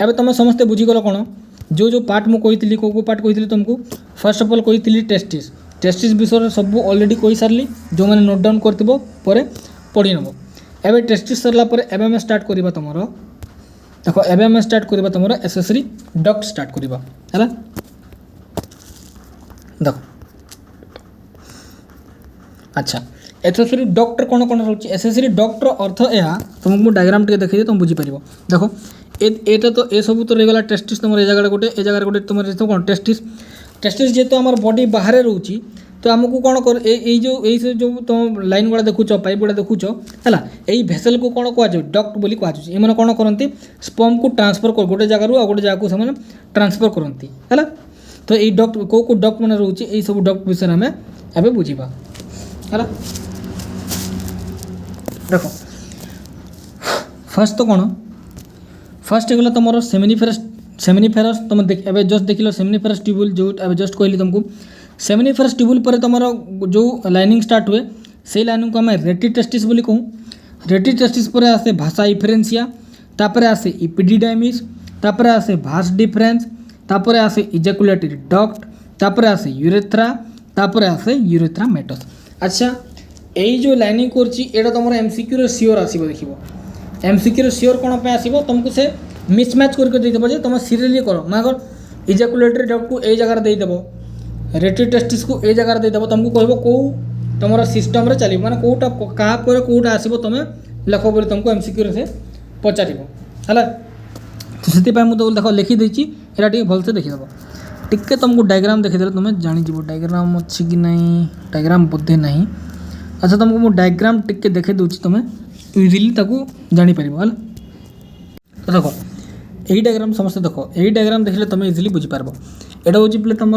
एबे तुम समस्ते बुझीगल कौन जो पार्ट मु कही को पार्ट कही तुमको फर्स्ट ऑफ ऑल कही टेस्टिस टेस्टिस विषय सब ऑलरेडी कही सारी जो मैंने नोट डाउन कर पढ़ी नब एवं टेस्टिस सरला एवं स्टार्ट करवा तुम देखो एवं स्टार्ट करवा तुम एसेसरी डक्ट स्टार्ट करवा है देखो अच्छा एसेसरी डक्ट कौन कौन रोचे एसेसरी डक्टर अर्थ यह तुमको डायग्राम टे देखिए तुम बुझीपार देखो एटा तो ये सब तो रहीगला टेस्टिस तुम ए जगह गोटे तुम कौन टेस्टिस टेस्टिस जेहेतु आम बॉडी बाहर रोचे तो आमको कौन कर जो तुम लाइन गुड़ा देखुच पाइप गुड़ा देखुच है यही भेसेल को कौन कह डक्ट बोली कहुच्छे ये कौन करती स्पर्म को ट्रांसफर कर गोटे जगह आ गोटे जगह से ट्रांसफर करती है तो ये डक्ट को डक्ट मैंने रोचे यही सब डक्ट विषय आम एवं बुझा है देखो फर्स्ट तो कौन फर्स्ट होगा तुम सेमिनिफेरस तुम एवं जस्ट देख लो सेमिनिफेरस ट्यूबुल जो एवं जस्ट कहली तुमको सेमिनिफेरस ट्यूबुल पर तुम जो लाइनिंग स्टार्ट हुए से लाइनिंग को आम रेटी टेस्टिस बोली कहूँ रेटी टेस्टिस पर आसे भाषा इफरेन्सिया तापर आसे इपिडिडाइमिस तापर आसे भास डिफरेंस तापर आसे इजाकुलेटरी डक्ट तापर आसे यूरेथ्रा तापर आसे यूरेथ्रा मेटस। अच्छा यही जो लाइनिंग कर तुम एमसीक्यू सियोर आसो देखो एमसीक्यू सियोर कौन पे आसो तुमको से मिसमैच करके देदेव जे तुम सीरियली कर मगर इजाकुलेटरी डक्ट को यही जगह देदेव रेटी टेस्टिस को ये जगह देदेव तुमको कह कौ तुम सिस्टम रे चलो मैंने कौटा क्या कौटा आसो तुम लेख बोली तुमको एमसीक्यू से पचार है तो से मुझे देख लिखिदे यहाँ टे भलसे देखीदेव टिके तुमको डायग्राम देखीदे तुम जानीज डायग्राम अच्छी कि नहीं डायग्राम बोधे ना अच्छा तुमको मुझे डायग्राम टिके देखे दूसरी तुम इजिली जापर है तो देखो यही डायग्राम समस्त देख यही डायग्राम देखले तुम इजिली बुझीपार यहाँ हूँ पे तुम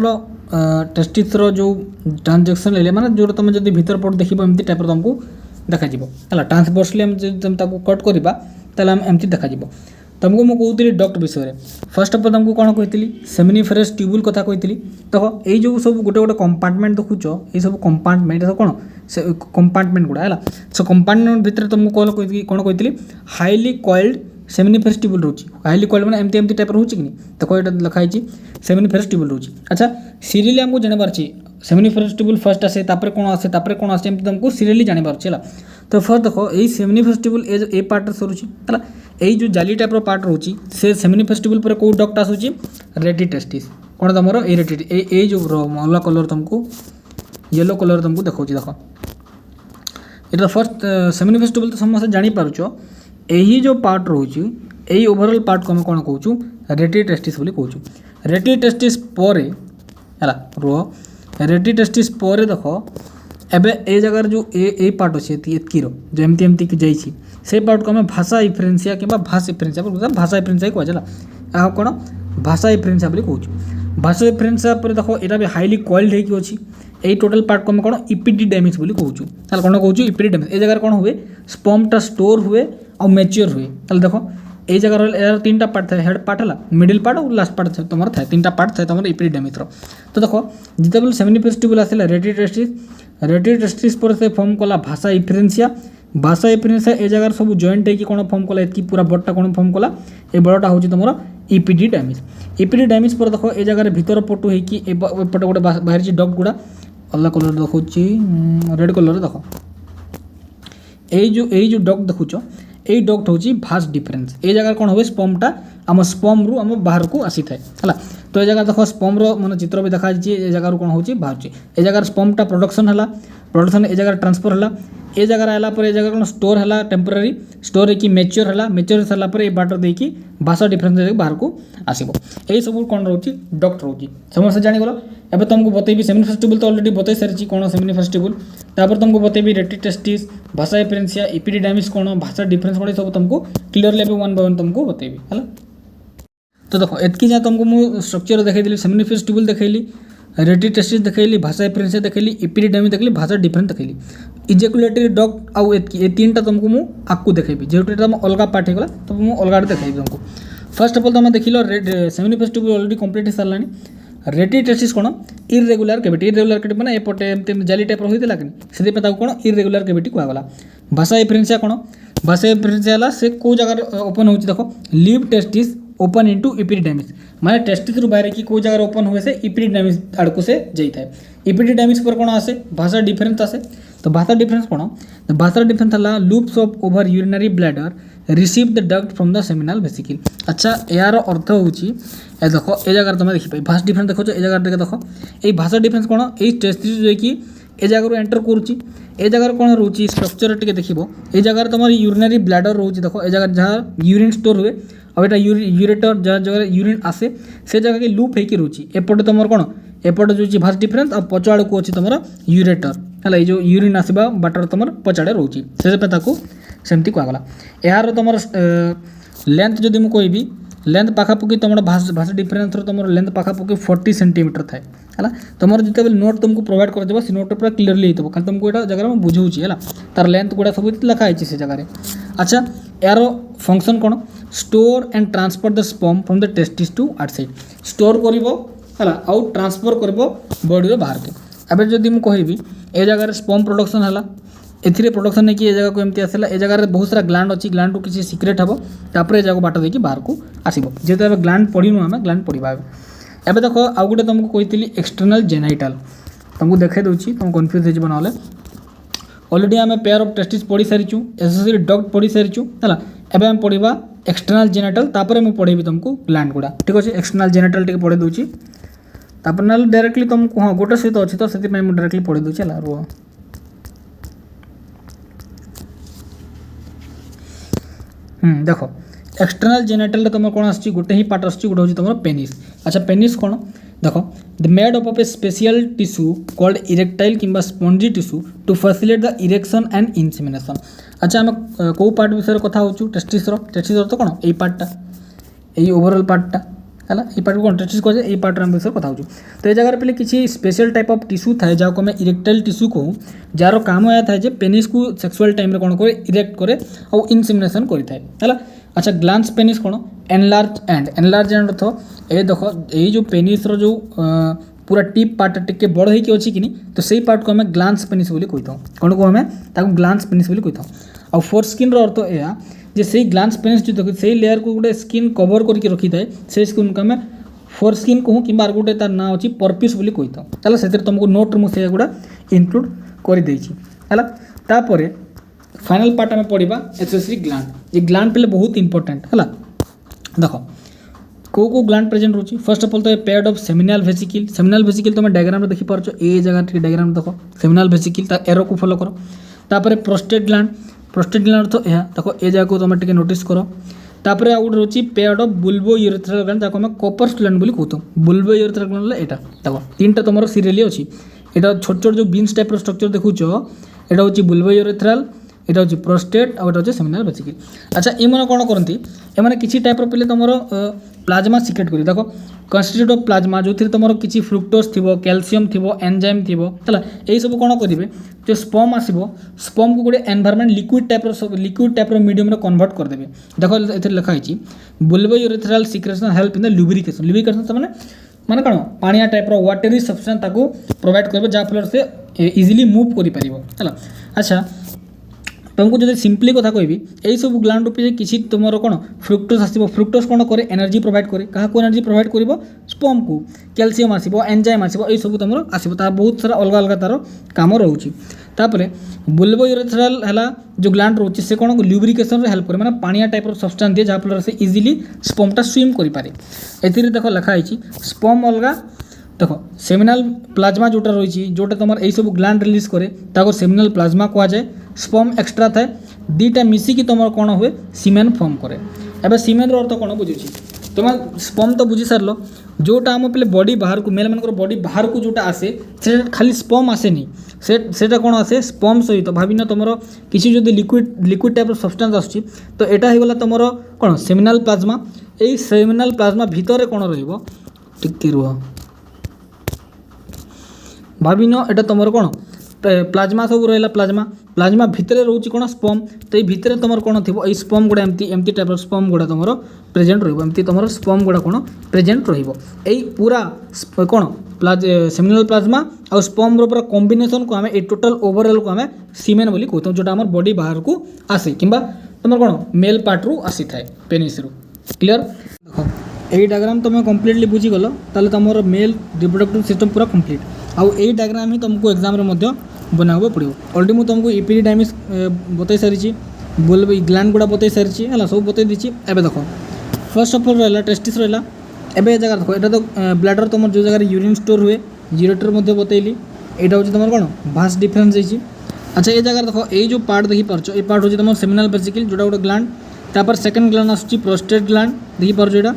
टेस्टिस रो जो ट्रांजैक्शन ले माने जो तुम जब भीतर पट देखो एमती टाइप तुमको देखा है ट्रांसवर्सली आम तुम कट करवा ताल एमती देखा तुमको मुझे कहती डक्ट विषय फर्स्ट अफ तुमको कौन कही सेमिनिफेरस ट्यूबुल कथा कही देख ये जो सब गोटे गोटे कंपार्टमेंट देखुच ये सब कंपार्टमेंट सब कौन से कंपार्टमेंट गुड़ा है सो कंपार्टमेंट भितर तुमको कौन कही हाईली कॉइल्ड सेमिनिफेरस ट्यूबुल रोचे हाईली कॉइल्ड मैंने एमती एमती टाइप रोचे कि देखो ये लिखाई सेमिनिफेरस ट्यूबुल रोचे अच्छा सीरियली आमको जानवर सेमिनिफेरस ट्यूबुल फर्स्ट आसे तापर कौन आसे तापर कौन आसे एमती तुमको सीरियली जानवर है तो फर्स्ट देखो यही सेमिनिफेरस ट्यूबुल ए पार्ट सरुची है यही जो जाली टाइप पार्ट रोची से सेमिनिफेरस ट्यूबुल पर कौ डक्ट आसूची रेटी टेस्टिस कौन तुम ये रेटी ये जो अल्ला कलर तुमको येलो कलर तुमको देखा देख ये फर्स्ट सेमिनिफेरस ट्यूबुल तो समस्त जानीपारुच यही जो पार्ट रोची यही ओवरऑल पार्ट को आम कौन कहूँ रेटी टेस्टिस बोली कहूँ रेटी टेस्टिस पर है रुह रेटी टेस्टिस पर देख एबे ए जगार जो ए पार्ट अच्छे एतकी जो एमती एमती जाइए से पार्ट को आम भाषा इफरेन्सिया कि भाषा इफरेन्सिया भाषा इफरेन्सिया कहला आ कौन भाषा इफरेन्सिया बोली कहूँ भाषा इफरेन्सिया पर देख यहाँ भी हाईली कॉइल्ड होगी अच्छी यही टोटल पार्ट को आम कौन इपिडिडेमिस बोली कहूँ कौन कहूँ इपिडिडेमिस ए जगह कौन हुए स्पर्मटा स्टोर हुए और मैच्योर हुए ताल देख ये जगह यार तीन टा पार्ट था हेड पार्ट है मिडिल पार्ट और लास्ट पार्ट तुम था तीन टा पार्ट था तुम इपिडिडेमिस तो देख जिते बेले सेमिनिफेरस ट्यूबुल आसला रेटी टेस्टिस पर से फॉर्म कला भाषा इफरेन्सिया ए जगह सब जॉइंट है कौन फॉर्म कला ये पूरा बड़टा कौन फॉर्म कला ये बड़टा हूँ तुम इपिडिडेमिस पर देख ए जगह भीतर पटु होपटे गोटे बाहर डक्ट गुड़ा अल्ला कलर देखा रेड कलर देख यही जो डक्ट देखुच यही डक्ट हूँ भास्ट डिफरेन्स ए जगह कौन हुए स्पर्मटा आम स्पर्म रु आम बाहर को आसी थाए है तो ये जगह देख स्पर्म मान चित्र भी देखा ए जगह कौन हो बाहर ए जगह स्पर्मटा प्रोडक्शन है प्रोडक्शन ए जगह ट्रांसफर है ए जगह आला पर ए जगह कौन स्टोर है टेम्पररी स्टोर है मैच्योर है मैच्योर सारापर ये बाटर देकी भाषा डिफरेन्स बाहर को आसो यही सब कौन रोचे डक्ट रोचे समस्त जानीगल एवं तुमको बतेबी सेमिनिफेरस ट्यूबुल तो ऑलरेडी बतई सारी कौन सेमिनिफेरस ट्यूबुल तापर तुमको बतेबी रेटी टेस्टिस भाषा इफरेन्सिया इपिडिडेमिस कौन भाषा डिफरेन्स कौन सब तुमको क्लियरली वन बाय वन तुमको बतेबी है तो देख एतकी जहाँ तुमको मुझे स्ट्रक्चर देखी सेमिनिफेरस ट्यूबुल देखली रेटी टेस्टिस देखली भाषा इफरेन्सिया देखली इपिडिडेमिस देखली भाषा डिफरेन्स देखली इजेकुलेटरी डक्ट आउ ये तीन टा तुमको मुझे आपको देखेबी जेहूटा तुम अलग पार्ट होगा तो मुझे अलग देखेबी तुमको फर्स्ट अफ ऑल तुम देख लो सेमिनिफेरस ट्यूबुल ऑलरेडी कंप्लीट हो सारा रेटी टेस्टिस कौन इरेगुलर कैविटी मैंने एपटे एमती जाली टाइप होता कि कौन इरेगुलर कैविटी कहगला भाषा इफरेन्सिया कौन भाषा इफरेन्सिया से कौ जगह ओपन हो देखो लीव टेस्टिस ओपन इंटू इपिडिडेमिस माने टेस्टिस रु बाहर की कौ जगह ओपन हुए से इपिडिडेमिस आड़क से जाता है इपिडिडेमिस पर कौन आसे भाषा डिफरेन्स आसे तो भाषा डिफरेन्स कौन तो भाषा डिफरेन्स है loops of over urinary bladder receive the duct from the seminal vesicle अच्छा यार अर्थ हूँ देख ए जगह तुम देखिए भाषा डिफरेन्स देखो ए जगह देख ये भाषा डिफरेन्स कौन ये टेस्टिस जो कि ए जगह एंटर करुच्ची ए जगह कौन रोचे स्ट्रक्चर टे देखो ये जगह तुम यूरिनरी ब्लैडर रोचे देख ए जगह जहाँ यूरिन स्टोर हुए और यहाँ यूरेटर जहाँ जगह यूरिन आसे से जगह की लूप होकर रोचे एपटे तुम कौन एपटे जो भाषा डिफरेन्स और पछ आड़ को अच्छी तुम यूरेटर है जो यूरिन आसवा बाटर तुम पछाड़े रोचे से सेमती कहगला यार तुम लेंथ जदि मुझे कहि लेंथ पाखापाखि तुम भाषा डिफरेन्स तुम लेंथ पाखापाखि 40 सेंटीमीटर थाए है तुम जिते नोट तुमको प्रोवाइड कर से नोट पूरा क्लीयरली होता खाली तुमको यहाँ जगह मैं बुझाऊँगी है तार लेंथ गुड़ा सब लिखाई से जगह अच्छा यार फंक्शन कौन store and transfer the sperm from the testis to outside store कर आउ ट्रांसफर कर बॉडी बाहर के अब जदि मुझे कहि ए जगह स्पर्म प्रोडक्शन है एथिरे प्रोडक्शन नहीं कि जगह को एमती आसला ए जगह बहुत सारा ग्लैंड अच्छी ग्लैंड रू किसी सिक्रेट हम तापर ए जगह बाट देखिए बाहर को आसो जेहेतु एवं ग्लैंड पढ़ीनु आम ग्लैंड पढ़ा एवं देख आउ गोटे तुमको कही एक्सटर्नल जेनाइटाल तुमको देखे दूसरी तुम कन्फ्यूज हो ना ऑलरेडी आम पेयर ऑफ टेस्टिस पढ़ी सारीचु एसेसरी डक्ट पढ़ी सारीचु है एवं आम पढ़ा एक्सटर्नल जेनाइटाल तापर मुझे पढ़ेबी तुमको ग्लैंड गुड़ा ठीक अच्छे एक्सटर्नल जेनाइटाल टे पढ़े दूसरी तापर ना डायरेक्टली तुमको हाँ गोटे सहित अच्छी तो से डायरेक्टली पढ़े दूसरी है रुह देख एक्सटर्नल जेनाइटल तुम कौन आस गोटे ही पार्ट आस गोटे हूँ तुम पेनिस अच्छा पेनिस कौन देख the made up of a special tissue called erectile किंबा spongy tissue to facilitate the erection and insemination अच्छा आम कौ पार्ट विषय कथा हो टेस्टिस तो कौन यही पार्टा यही ओवरऑल पार्टा है ये पार्ट को कॉन्ट्राक्टाइल कहुए ये पार्ट आम विषय कथा हो तो ये जगह पे किसी स्पेशल टाइप ऑफ टिश्यू थाए जहाँ आम इरेक्टाइल टिश्यू कहूँ जार काम यह थाए पेनिस को सेक्सुअल टाइम रे कौन करे इरेक्ट करे और इनसेमिनेशन करें है। अच्छा ग्लांस पेनिस कौन एनलार्ज एंड अर्थ ये देख ये जो पेनिस रो जो पूरा टिप पार्ट टिके बड़ होगी अच्छी कि तो सही पार्ट को आम ग्लांस पेनिस बोली कही था कौन को आम ग्लांस पेनिस बोली कही था। और फोर स्किन अर्थ यह जे से ग्लांस पेनिस जो देख से लेयर को गोटे स्किन कवर करके रखी थाए से स्किन को आम फोर स्किन कहूँ कि गोटे तार ना अच्छी पर्पिस बोली कही था से तुमको नोट मुझे गुड़ा इनक्लूड करदे है। फाइनल पार्ट आम पढ़ा एक्सेसरी ग्लैंड ये ग्लैंड पे बहुत इंपोर्टेंट है देख को ग्लैंड प्रेजेंट रोची फर्स्ट ऑफ ऑल तो पेयर्ड ऑफ सेमिनल वेसिकल तुम डायग्राम देखि पारछ ए जगह डायग्राम देख सेमिनल वेसिकल एरो को फॉलो करो तापर प्रोस्टेट ग्लैंड अर्थ यह देख ए जगह को तुम टे नोटिस करो तापर आउ गोटे रोची पेयर्ड ऑफ बुल्बो यूरेथ्रल ग्लैंड जहाँ आम कॉपर ग्लैंड बोली कहूँ बुल्बो यूरेथ्रल ग्लैंड यहाँ देख तीन तुम सीरियली अच्छी यहाँ छोट छोट जो बीन्स टाइप स्ट्रक्चर देखुच यहाँ हूँ बुल्बो यूरेथ्रल यहाँ हूँ प्रोस्टेट और हूँ सेमिनल वेसिकल। अच्छा ये मैंने कौन करती ये किसी टाइप पे तुम प्लाज्मा सिक्रेट कर देख कन्स्टिट्यूट ऑफ प्लाज्मा जो तुम किसी फ्रुक्टोज थी कैल्शियम थी एंजाइम थी है यही सब कौन करेंगे जो स्पर्म आसो स्पर्म को गोटे environment liquid type medium convert करदे देख ये लिखाई bulbourethral secretion help in the lubrication माने कौन पानिया टाइप वाटरी सब्सटेंस ताको प्रोवाइड कर जहाँफल से इजिली मूव कर। अच्छा तुमको जो सिंपली कथा कहि यही सब ग्लैंड पे किसी तुम कौन फ्रुक्टोज आसो फ्रुक्टोज कौन करे एनर्जी प्रोवाइड करे क्या एनर्जी प्रोवाइड कर स्पर्म को कैल्शियम आसो एंजाइम आसो यही सब तुम आसो बहुत सारा अलग अलग तार काम रोचे। बुल्बो यूरेथ्रल है जो ग्लैंड रोचे से कौन ल्यूब्रिकेशन हेल्प करे माने पानिया टाइप सब्सटेंस दिए जहाँफल से इजिली स्पर्मटा स्विम करें। ए देख लिखाई स्पर्म अलग देख सेमिनल प्लाज्मा जोटा रही जोटा तुम यही सब ग्लैंड रिलीज करे ताको सेमिनल प्लाज्मा कहुए स्पर्म एक्सट्रा थाए दीटा मिसिकी तुम कौन हुए सीमेन फॉर्म करे। एबे सीमेन अर्थ कौन बुझे तुम स्पर्म तो बुझी सार जोटा आम पे बॉडी बाहर को मेल मान बॉडी बाहर को जोटा आसे से खाली स्पर्म आसेनी सेटा कौन आसे स्पर्म सहित भाविन तुम किसी जो लिक्विड टाइप सब्सटेंस आसुची तो यहाँ हो गला तुम कौन सेमिनल प्लाज्मा यही सेमिनल प्लाज्मा भितर कौन रे रुह भाविन एटा तुम कौन प्लाज्मा सब रहा प्लाज्मा भितर रोचे कौन स्पर्म तो ये भितर तुम कौन थी ये स्पर्म गुड़ा एमती टाइप स्पर्म गुड़ा तुम प्रेजेंट रही तुम स्पर्म गुड़ा कौन प्रेजेंट रही पूरा कौन सेमिनल प्लाज्मा और स्पर्म पूरा कॉम्बिनेशन को आम टोटल ओवरऑल को आम सीमेन बोली कहते जो आम बॉडी बाहर को आसे कि तुम कौन मेल पार्ट रू आसी थाए पेनिस रू क्लियर देख यही डायग्राम तुम कम्प्लीटली बुझीगल ताले तुम मेल रिप्रोडक्टिव सिस्टम पूरा कम्प्लीट आउ यही डायग्राम ही तुमको एग्जाम रे बनाबो पड़ो ऑलरेडी मुझे तुमको इपिडिडाइमिस बतई सारी बुल्ब ग्लैंड गुड़ा बतई सारी है सब बतई दी एबे देख फर्स्ट ऑफ ऑल रहा टेस्टिस रहा एबे जगह देख यहाँ तो ब्लैडर तुम जो जगह यूरिन स्टोर हुए यूरेटर बतैली यहाँ हूँ तुम कौन भास्ट डिफरेन्स है। अच्छा ये जगह देख ये जो पार्ट देखी पार्च ये पार्ट हूँ तुम सेमिनल वेसिकल जोटा गोटे ग्लैंड तापर सेकेंड ग्लैंड आसूँ प्रोस्टेट ग्लैंड देखी पार्च यहाँ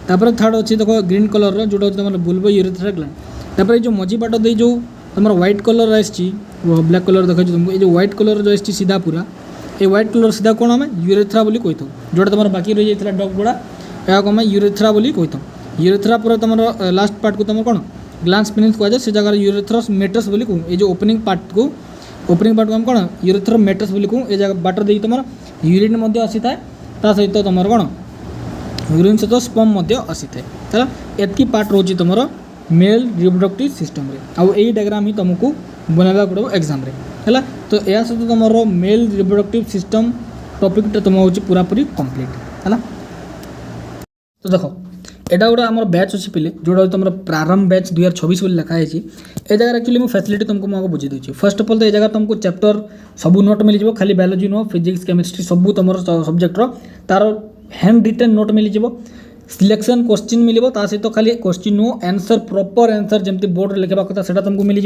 तापर थर्ड अच्छी देख ग्रीन कलर जोटा हूँ तुम बुल्बो यूरेथ्रल ग्लैंड तापर जो मझी पाट दे जो तुम व्हाइट कलर आसी ब्लैक कलर देखा तुमको ये जो व्हाइट कलर जो आसी सीधा पूरा ये व्हाइट कलर सीधा कौन आम यूरेथ्रा बोली कही था जोटा तुम बाकी रही जाता डग गुड़ा या आम यूरेथ्रा बोली कही था यूरेथ्रा पूरा तुम लास्ट पार्ट को तुम कौन ग्लांस पेनिस कहुए से जगह यूरेथ्रस मेटस बोली कहूँ ये जो ओपनिंग पार्ट को आम कौन यूरेथ्रस मेटस बोली कहूँ ये जगह बाटर दी तुम यूरिन आसी था सहित तुम कौन यूरिन सहित स्पर्म आसी था एतकी पार्ट रोचे तुम मेल रिप्रोडक्टिव सिस्टम रे आउ यही डायग्राम ही तुमको बनावा पड़ो एग्जाम रे है तो यह सहित तुम मेल रिप्रोडक्टिव सिस्टम टॉपिक तुम हूँ पूरा पूरी कंप्लीट है। तो देखो एटा गोटे आम बैच अच्छी पिले जोटा तुम प्रारंभ बैच 2026 बोली लिखाई ए जगह एक्चुअली मुझे फैसिलिटी तुमको मुझे बुझे दूसरी फर्स्ट ऑफ ऑल तो ये जगह तुमको चैप्टर सब नोट मिल खाली बायोलॉजी नुह फिजिक्स केमिस्ट्री सब तुम सब्जेक्टर तार हैंड रिटन नोट मिल सिलेक्शन क्वेश्चन मिल सहित खाली क्वेश्चन नुह आंसर प्रॉपर आंसर जमी बोर्ड लिखा कथा से तुमको मिल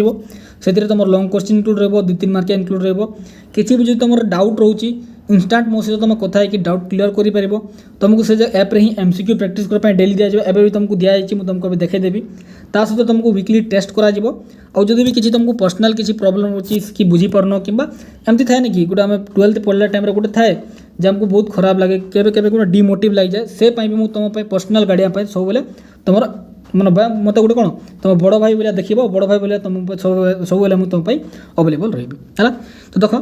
से तुम लॉन्ग क्वेश्चन इंक्लूड रहा 2-3 मार्किया इंक्लूड रहा किसी भी जो तुम डाउट रोचे इंस्टांट मो सहित तुम कथा है डाउट क्लियर कर तुमको से ऐप रे ही एमसीक्यू प्रैक्टिस करने डेली दिया एवं भी तुमको दिखाई मुझे तुमको देखदेवी ता सहित तुमको वीकली टेस्ट करा और जब भी किसी तुमको पर्सनाल किसी प्रॉब्लम अच्छी कि बुझीपारन कि एमती थाए कि गोटे आम 12th पढ़ला टाइम गोटे थाए जे हमको बहुत खराब लगे केबे केबे गोटे डिमोटिव लग जाए से भी मुझे तुम पर्सनाल गाइडिया सब बेले तुम ମାନେ ମୋତେ ଗୋଟେ କ'ଣ ତୁମ ବଡ଼ ଭାଇ ଭଳିଆ ଦେଖିବ, ବଡ଼ ଭାଇ ଭଳିଆ ତୁମ ସବୁବେଳେ ମୁଁ ତୁମ ପାଇଁ ଆଭେଲେବଲ୍ ରହିବି ହେଲା। ତ ଦେଖ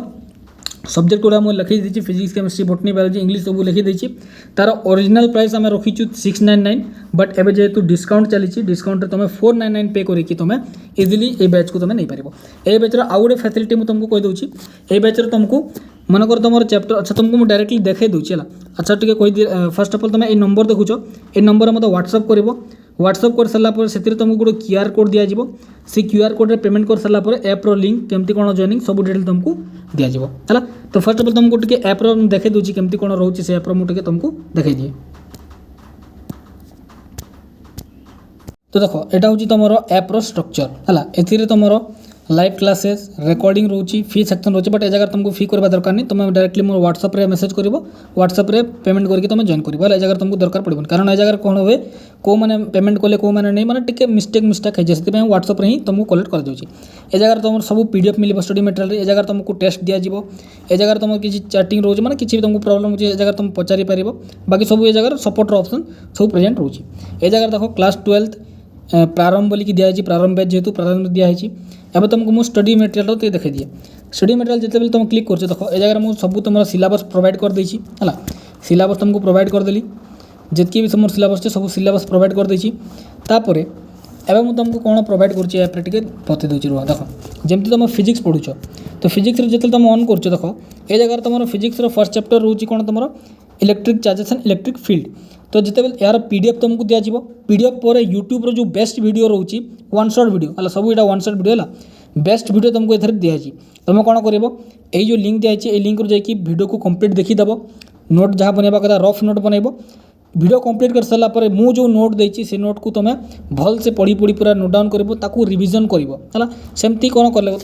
सब्जेक्ट गुड़ा मुझे लिखी देती physics chemistry botany biology English सब लिखी देती तार ओरिजिनल प्राइस आम रखीचु 699 बट एवं जेहेतु डिस्काउंट चली डिस्काउंट तुम 499 पे करके तुम इजिली ये बैच को तुम नहीं पार। ये बैचर आउ गोटे फैसिलिटी मुझे तुमको कहीदे ये बैचर तुमको मनकर तुम चैप्टर अच्छा तुमको मुझे डायरेक्टली देखा दूसरी है अच्छा टी कही फर्स्ट अफ ऑल तुम ये नंबर देखुच ये नंबर मतलब व्हाट्सअप कर व्हाट्सअप कर सारापर से तुमको गोटे क्यूआर कोड दिज्व से क्यूआर कोड पेमेंट कर सारापर ऐप्र लिंक केमती कौन जॉइनिंग सब डिटेल तुमको दिज्व है। तो फर्स्ट अफ ऑल तुमको टी ऐप्र देखा दूसरी केमती कौन रोचे से ऐप्र मुझे तुमको देखा दिए। तो देख यहाँ हूँ तुम ऐप्र स्ट्रक्चर है ए तुम लाइव क्लासेस रिकॉर्डिंग रोची फी सेक्शन रोचे बट ए जगह तुमको फी करवा दरकार नहीं तुम डायरेक्टली मोर व्हाट्सअप रे मेसेज कर व्हाट्सअप रे पेमेंट करके तुम जॉइन कर ए जगह तुमको दरकार पड़े कारण ए जगह कौन हुए को मैंने पेमेंट कले को मैंने नहीं मैंने टी मिस्टेक है से व्हाट्सअप रे ही तुमको कलेक्ट कर दूसरी ए जगह तुम सब PDF mill study material A जगह तुमको टेस्ट दिज्व ए जगह तुम किसी चैटिंग रोचे मैंने किसी भी तुमको प्रॉब्लम हो जगह तुम पचारि पार बाकी सब ए जगह सपोर्टर ऑप्शन सब प्रेजेंट रोचे ए जगह देख क्लास 12 प्रारंभ बोलिकी दिखाई प्रारंभ बैच जेहेतु प्रारंभ दिखाई एवं तुमको मुझे स्टडी मटेरियल तो देखा दिए स्टडी मटेरियल जिते तुम क्लिक कर देख ए जगह मुझे सब तुम सिलेबस प्रोवाइड कर देछि है सिलेबस तुमको प्रोवाइड करदेली जितकी भी मोर सिलेबस है सब सिलेबस प्रोवाइड कर देछि तापर एवं मुझे तुमको कौन प्रोवाइड कर बता दूसरी रुह देख जमी तुम फिजिक्स पढ़ुच तो फिजिक्स जो तुम ऑन कर देख ए जगह तुम फिजिक्स फर्स्ट चैप्टर रोचे कौन तुम electric charges and electric field तो जिते यार पीडीएफ तुमको दिज्व पीडीएफ पर यूट्यूब जो बेस्ट वीडियो रोचे वन शॉट वीडियो है सब यहाँ वन शॉट वीडियो है बेस्ट वीडियो तुमको ये दिखाई तुम कौन कर जो लिंक दिखाई ये लिंक जाकि वीडियो को कंप्लीट देखीदेव नोट जहाँ बनवा कथा रफ नोट बनइब वीडियो कंप्लीट कर सारापर मु जो नोट देती से नोट को तुम भल से पढ़ी पढ़ी पूरा नोट डाउन कर रिविजन कर सेमती कौन कले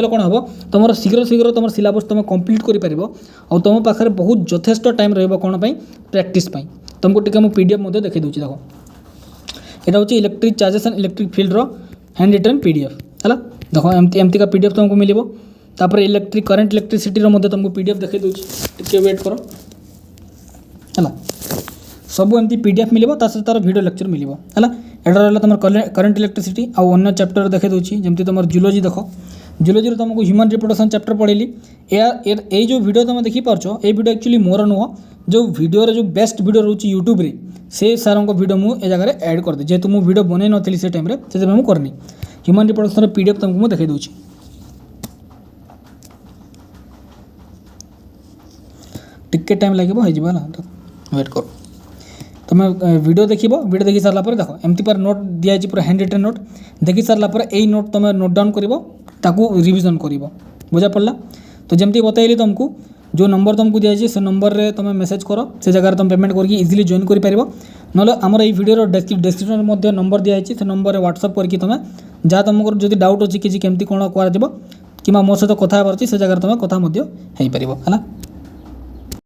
कौन हम तुम शीघ्र शीघ्र तुम सिलेबस तुम कंप्लीट कर तुम पाखे बहुत यथेष्ट टाइम रौन प्रैक्टिस तुमको टी मुझे पीडीएफ देखी दूसरी देख यहाँ हूँ electric charges and electric field hand written PDF है देख एमती का पीडीएफ तुमको मिले तापर इलेक्ट्रिक करंट इलेक्ट्रिसिटी तुमको पीडीएफ देखी दूसरी टे वेट कर है सब एमती पीडीएफ मिले तार वीडियो लेक्चर मिले है यहाँ रहा तुम करंट इलेक्ट्रिसिटी आउ अन्य चैप्टर देखी दूसरी जमी तुम जूलॉजी देख जूलॉजी तुमको ह्यूमन रिप्रोडक्शन चैप्टर पढ़ेली ये जो वीडियो तुम देखिपार ये वीडियो एक्चुअली मोर नुह जो वीडियो जो बेस्ट वीडियो रोचे यूट्यूब रे से सार वीडियो मुझे जगह ऐड कर दे जेहेतु मुझे वीडियो बन नी से टाइम से मुझे करनी ह्यूमन रिप्रोडक्शन पीडीएफ तुमको मुझे देखी दूसरी टिके टाइम लगे वेट कर तुम वीडियो देखी सारापर देख एमती पर नोट दिखाई पूरा हैंड रिटन नोट देखी सारापर यही नोट तुम नोट डाउन कर रिविजन कर बुझा पड़ा। तो जमती बताइली तुमको जो नंबर तुमको दिखाई से नंबर रे तुम मेसेज कर से जगह तुम पेमेंट करके इजिली जॉइन कर ना आमर ये वीडियो डिस्क्रिप्शन में नंबर दिखाई से नंबर व्हाट्सअप करके तुम जहाँ तुमको जो डाउट अच्छी किसी केमती कौन कर कि मो सहित कथा से जगह तुम कथा हो पार है।